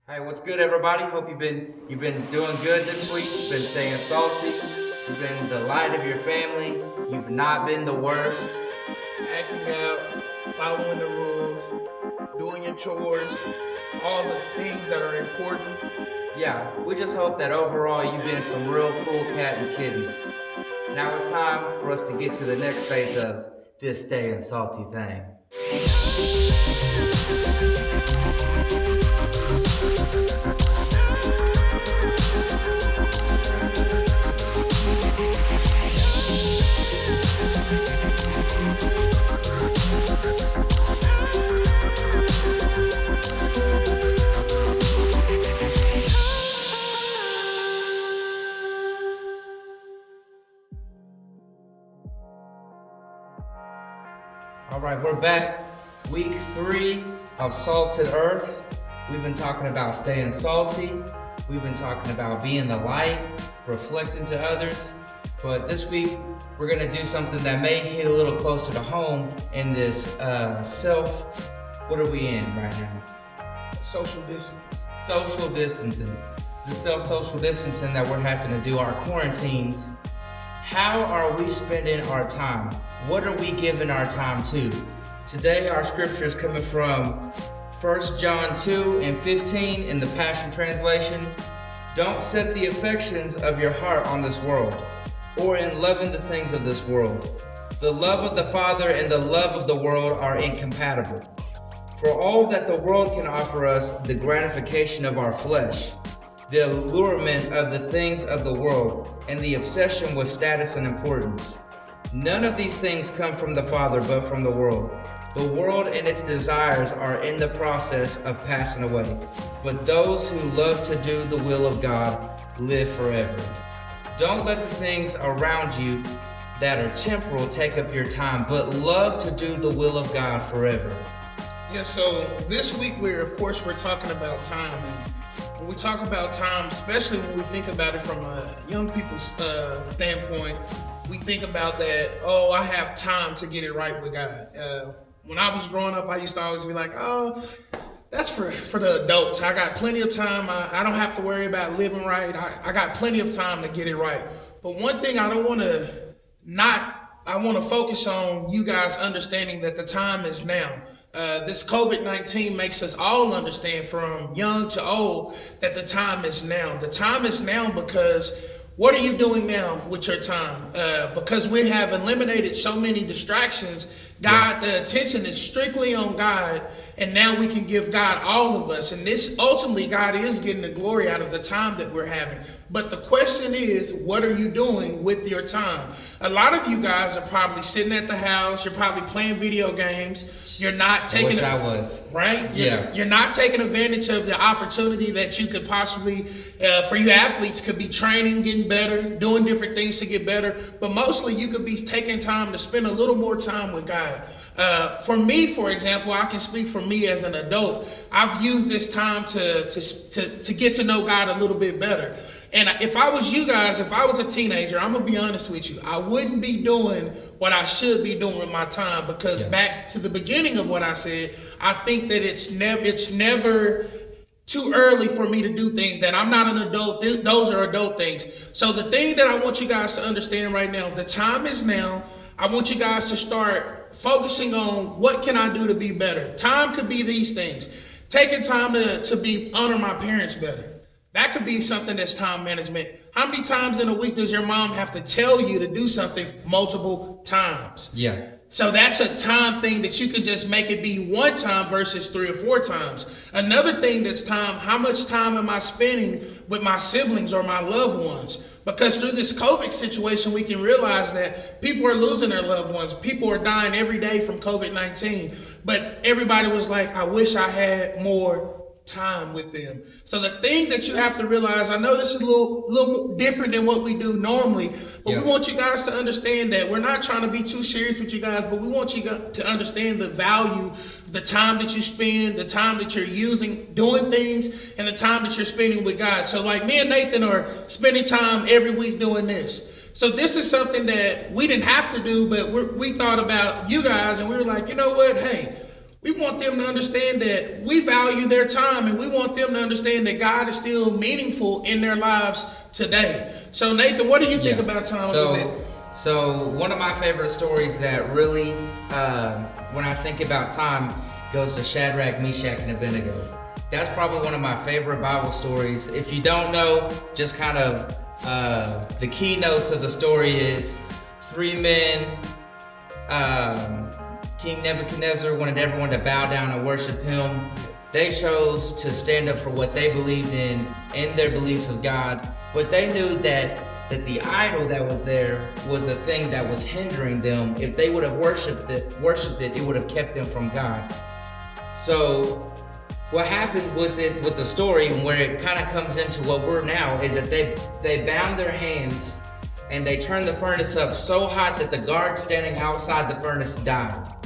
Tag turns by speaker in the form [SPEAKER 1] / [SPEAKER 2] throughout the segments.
[SPEAKER 1] Hey, what's good, everybody? Hope you've been doing good this week. You've been staying salty. You've been the light of your family. You've not been the worst.
[SPEAKER 2] Acting out, following the rules, doing your chores, all the things that are important.
[SPEAKER 1] Yeah, we just hope that overall you've been some real cool cat and kittens. Now it's time for us to get to the next phase of this staying salty thing. All right, we're back. Week 3 of Salted Earth. We've been talking about staying salty. We've been talking about being the light, reflecting to others. But this week, we're going to do something that may hit a little closer to home in this what are we in right now?
[SPEAKER 2] Social distance.
[SPEAKER 1] Social distancing. The social distancing that we're having to do, our quarantines. How are we spending our time? What are we giving our time to? Today, our scripture is coming from 1 John 2 and 15 in the Passion Translation. Don't set the affections of your heart on this world, or in loving the things of this world. The love of the Father and the love of the world are incompatible. For all that the world can offer us, the gratification of our flesh, the allurement of the things of the world, and the obsession with status and importance. None of these things come from the Father, but from the world. The world and its desires are in the process of passing away, but those who love to do the will of God live forever. Don't let the things around you that are temporal take up your time, but love to do the will of God forever.
[SPEAKER 2] Yeah, so this week we're talking about time. And when we talk about time, especially when we think about it from a young people's standpoint, we think about that, oh, I have time to get it right with God. When I was growing up, I used to always be like, oh, that's for the adults. I got plenty of time. I don't have to worry about living right. I got plenty of time to get it right. But one thing I don't want to I want to focus on you guys understanding that the time is now. This COVID-19 makes us all understand, from young to old, that the time is now. The time is now because what are you doing now with your time? Because we have eliminated so many distractions, the attention is strictly on God, and now we can give God all of us. And this, ultimately, God is getting the glory out of the time that we're having. But the question is, what are you doing with your time? A lot of you guys are probably sitting at the house. You're probably playing video games. You're not taking.
[SPEAKER 1] I was.
[SPEAKER 2] Right?
[SPEAKER 1] Yeah.
[SPEAKER 2] You're not taking advantage of the opportunity that you could possibly, for you athletes, could be training, getting better, doing different things to get better. But mostly, you could be taking time to spend a little more time with God. For me, for example, I can speak for me as an adult. I've used this time to get to know God a little bit better. And if I was you guys, if I was a teenager, I'm going to be honest with you, I wouldn't be doing what I should be doing with my time, because back to the beginning of what I said, I think that it's never too early for me to do things that I'm not an adult. Those are adult things. So the thing that I want you guys to understand right now, the time is now. I want you guys to start focusing on what can I do to be better. Time could be these things. Taking time to honor my parents better. That could be something that's time management. How many times in a week does your mom have to tell you to do something multiple times?
[SPEAKER 1] Yeah.
[SPEAKER 2] So that's a time thing that you could just make it be one time versus 3 or 4 times. Another thing that's time, how much time am I spending with my siblings or my loved ones? Because through this COVID situation, we can realize that people are losing their loved ones. People are dying every day from COVID-19. But everybody was like, I wish I had more time with them. So the thing that you have to realize, I know this is a little different than what we do normally, but we want you guys to understand that we're not trying to be too serious with you guys, but we want you to understand the value, the time that you spend, the time that you're using doing things, and the time that you're spending with God. So like me and Nathan are spending time every week doing this. So this is something that we didn't have to do, but we thought about you guys, and we were like, you know what? Hey, We want them to understand that we value their time, and we want them to understand that God is still meaningful in their lives today. So Nathan, what do you think about time a little bit?
[SPEAKER 1] So one of my favorite stories that really, when I think about time, goes to Shadrach, Meshach, and Abednego. That's probably one of my favorite Bible stories. If you don't know, just kind of the keynotes of the story is 3 men, King Nebuchadnezzar wanted everyone to bow down and worship him. They chose to stand up for what they believed in their beliefs of God, but they knew that the idol that was there was the thing that was hindering them. If they would have worshipped it, it would have kept them from God. So what happened with the story, and where it kind of comes into what we're now, is that they bound their hands and they turned the furnace up so hot that the guard standing outside the furnace died.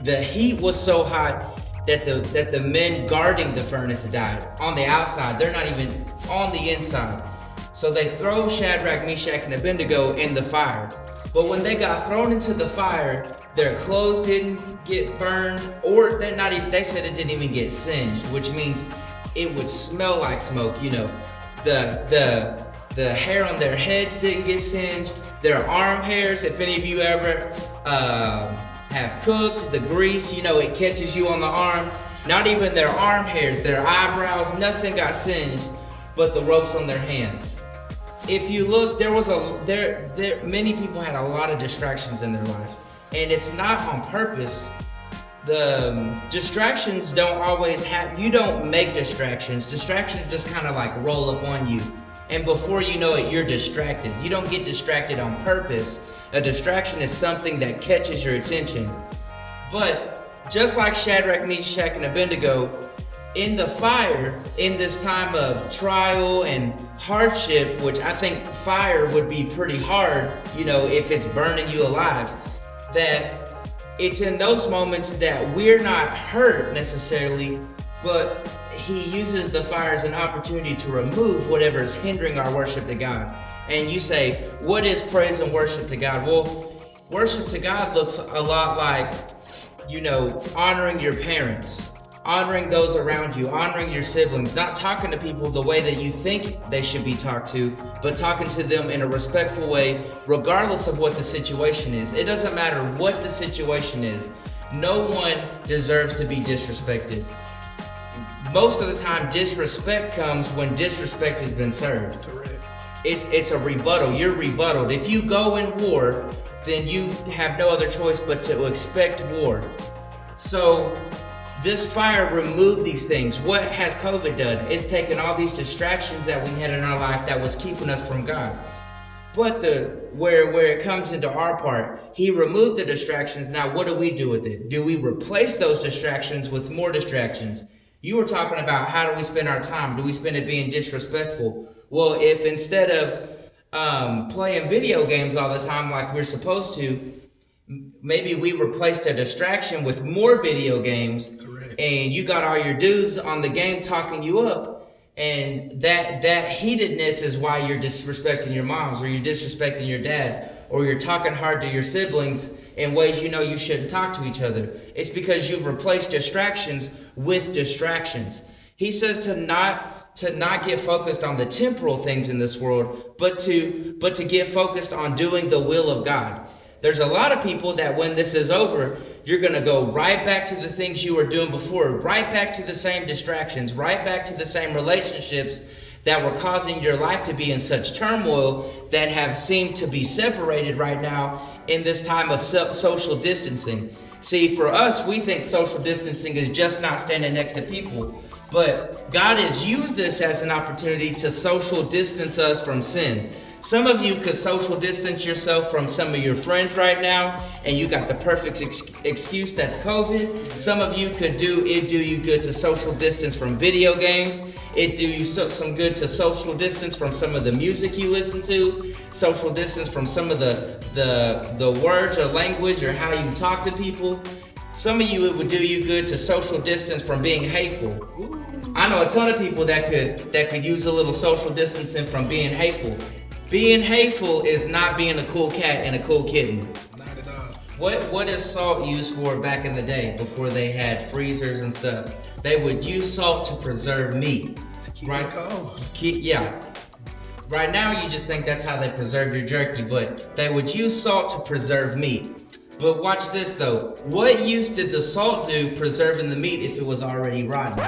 [SPEAKER 1] The heat was so hot that the men guarding the furnace died on the outside. They're not even on the inside. So they throw Shadrach, Meshach, and Abednego in the fire. But when they got thrown into the fire, their clothes didn't get burned, or they said it didn't even get singed, which means it would smell like smoke. You know, the hair on their heads didn't get singed. Their arm hairs, if any of you ever have cooked, the grease, you know, it catches you on the arm. Not even their arm hairs, their eyebrows, nothing got singed, but the ropes on their hands. If you look, many people had a lot of distractions in their lives, and it's not on purpose. The distractions don't always happen. You don't make distractions. Distractions just kind of like roll up on you, and before you know it, you're distracted. You don't get distracted on purpose. A distraction is something that catches your attention. But just like Shadrach, Meshach, and Abednego, in the fire, in this time of trial and hardship, which I think fire would be pretty hard, you know, if it's burning you alive, that it's in those moments that we're not hurt necessarily, but he uses the fire as an opportunity to remove whatever is hindering our worship to God. And you say, what is praise and worship to God? Well, worship to God looks a lot like, you know, honoring your parents, honoring those around you, honoring your siblings, not talking to people the way that you think they should be talked to, but talking to them in a respectful way, regardless of what the situation is. It doesn't matter what the situation is. No one deserves to be disrespected. Most of the time, disrespect comes when disrespect has been served.
[SPEAKER 2] Correct.
[SPEAKER 1] It's a rebuttal. You're rebuttaled. If you go in war, then you have no other choice but to expect war. So this fire removed these things. What has COVID done? It's taken all these distractions that we had in our life that was keeping us from God. But where it comes into our part, he removed the distractions. Now what do we do with it? Do we replace those distractions with more distractions? You were talking about, how do we spend our time? Do we spend it being disrespectful? Well, if instead of playing video games all the time like we're supposed to, maybe we replaced a distraction with more video games.
[SPEAKER 2] Correct.
[SPEAKER 1] And you got all your dudes on the game talking you up, and that heatedness is why you're disrespecting your moms, or you're disrespecting your dad, or you're talking hard to your siblings in ways you know you shouldn't talk to each other. It's because you've replaced distractions with distractions. He says to not get focused on the temporal things in this world, but to get focused on doing the will of God. There's a lot of people that when this is over, you're going to go right back to the things you were doing before, right back to the same distractions, right back to the same relationships that were causing your life to be in such turmoil, that have seemed to be separated right now in this time of social distancing. See, for us, we think social distancing is just not standing next to people. But God has used this as an opportunity to social distance us from sin. Some of you could social distance yourself from some of your friends right now, and you got the perfect excuse, that's COVID. Some of you could do you good to social distance from video games. It do you some good to social distance from some of the music you listen to, social distance from some of the words or language or how you talk to people. Some of you, it would do you good to social distance from being hateful. I know a ton of people that could use a little social distancing from being hateful. Being hateful is not being a cool cat and a cool kitten.
[SPEAKER 2] Not at all.
[SPEAKER 1] What is salt used for back in the day before they had freezers and stuff? They would use salt to preserve meat.
[SPEAKER 2] To keep
[SPEAKER 1] right?
[SPEAKER 2] it cold.
[SPEAKER 1] Yeah. Right now you just think that's how they preserve your jerky, but they would use salt to preserve meat. But watch this though. What use did the salt do preserving the meat if it was already rotten?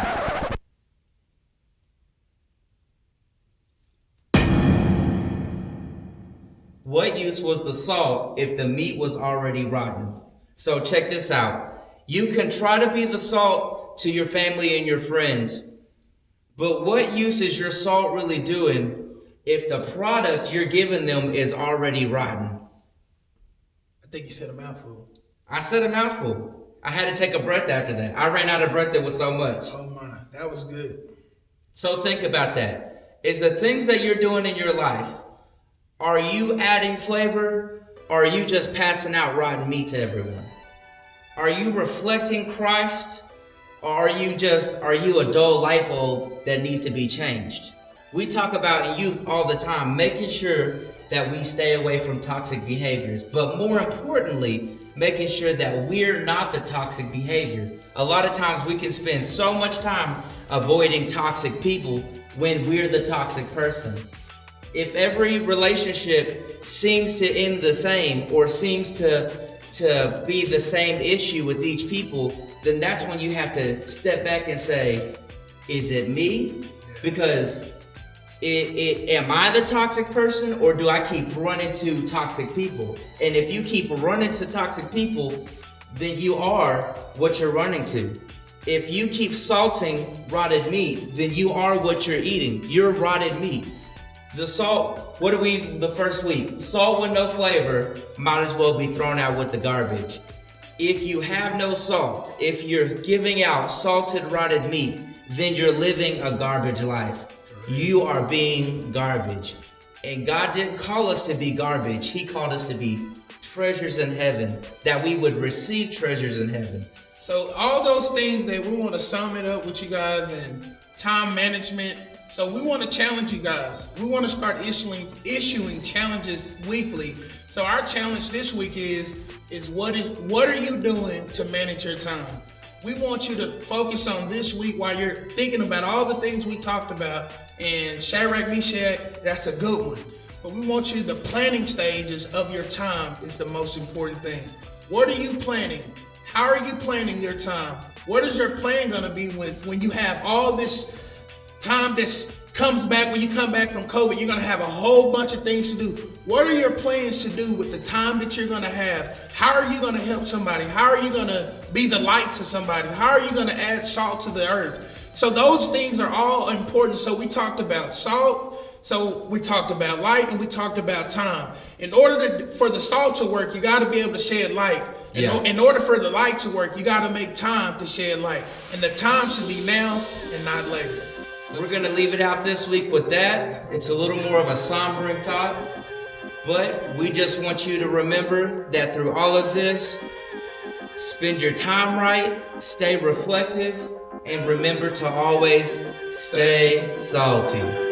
[SPEAKER 1] What use was the salt if the meat was already rotten? So check this out. You can try to be the salt to your family and your friends, but what use is your salt really doing if the product you're giving them is already rotten?
[SPEAKER 2] I think you said a mouthful.
[SPEAKER 1] I said a mouthful. I had to take a breath after that. I ran out of breath. There was so much.
[SPEAKER 2] Oh my, that was good.
[SPEAKER 1] So think about that. Is the things that you're doing in your life, are you adding flavor, or are you just passing out rotten meat to everyone? Are you reflecting Christ, or are you a dull light bulb that needs to be changed? We talk about in youth all the time, making sure that we stay away from toxic behaviors, but more importantly, making sure that we're not the toxic behavior. A lot of times we can spend so much time avoiding toxic people when we're the toxic person. If every relationship seems to end the same or seems to be the same issue with each people, then that's when you have to step back and say, is it me? Because am I the toxic person, or do I keep running to toxic people? And if you keep running to toxic people, then you are what you're running to. If you keep salting rotted meat, then you are what you're eating. You're rotted meat. The salt, what do we the first week? Salt with no flavor might as well be thrown out with the garbage. If you have no salt, if you're giving out salted rotted meat, then you're living a garbage life. You are being garbage. And God didn't call us to be garbage. He called us to be treasures in heaven, that we would receive treasures in heaven.
[SPEAKER 2] So all those things that we want to sum it up with you guys, and time management. So we want to challenge you guys. We want to start issuing challenges weekly. So our challenge this week is what are you doing to manage your time? We want you to focus on this week while you're thinking about all the things we talked about. And Shadrach, Meshach, that's a good one. But we want you, the planning stages of your time is the most important thing. What are you planning? How are you planning your time? What is your plan going to be when you have all this time that comes back? When you come back from COVID, you're going to have a whole bunch of things to do. What are your plans to do with the time that you're going to have? How are you going to help somebody? How are you going to be the light to somebody? How are you going to add salt to the earth? So those things are all important. So we talked about salt. So we talked about light, and we talked about time. In order for the salt to work, you got to be able to shed light.
[SPEAKER 1] Yeah.
[SPEAKER 2] In order for the light to work, you got to make time to shed light. And the time should be now and not later.
[SPEAKER 1] We're going to leave it out this week with that. It's a little more of a sombering thought, but we just want you to remember that through all of this, spend your time right, stay reflective, and remember to always stay salty.